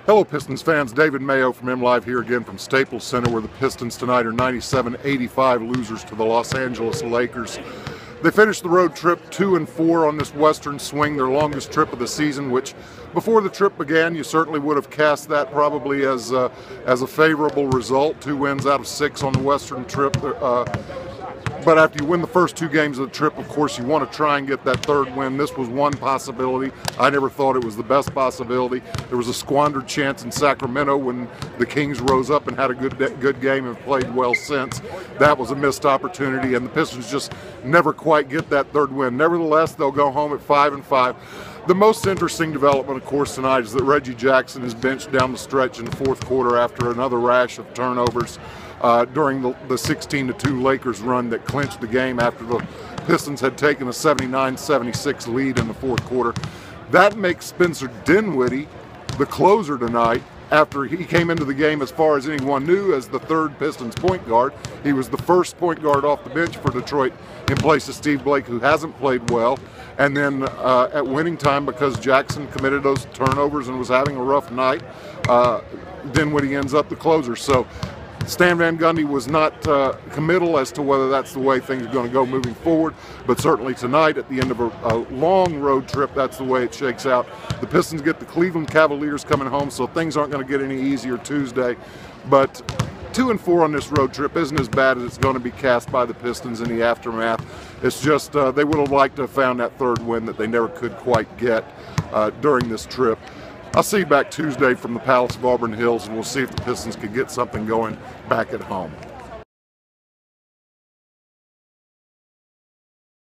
Hello Pistons fans, David Mayo from MLive here again from Staples Center, where the Pistons tonight are 97-85 losers to the Los Angeles Lakers. They finished the road trip 2-4 on this western swing, their longest trip of the season, which before the trip began you certainly would have cast that probably as a favorable result. 2 wins out of 6 on the western trip. But after you win the first 2 games of the trip, of course, you want to try and get that 3rd win. This was one possibility. I never thought it was the best possibility. There was a squandered chance in Sacramento when the Kings rose up and had a good game and played well since. That was a missed opportunity, and the Pistons just never quite get that 3rd win. Nevertheless, they'll go home at 5-5. The most interesting development, of course, tonight is that Reggie Jackson is benched down the stretch in the 4th quarter after another rash of turnovers during the 16-2 Lakers run that clinched the game after the Pistons had taken a 79-76 lead in the 4th quarter. That makes Spencer Dinwiddie the closer tonight, after he came into the game, as far as anyone knew, as the 3rd Pistons point guard. He was the first point guard off the bench for Detroit in place of Steve Blake, who hasn't played well. And then at winning time, because Jackson committed those turnovers and was having a rough night, Dinwiddie ends up the closer. So Stan Van Gundy was not committal as to whether that's the way things are going to go moving forward, but certainly tonight, at the end of a long road trip, that's the way it shakes out. The Pistons get the Cleveland Cavaliers coming home, so things aren't going to get any easier Tuesday. But 2-4 on this road trip isn't as bad as it's going to be cast by the Pistons in the aftermath. It's just they would have liked to have found that 3rd win that they never could quite get during this trip. I'll see you back Tuesday from the Palace of Auburn Hills, and we'll see if the Pistons can get something going back at home.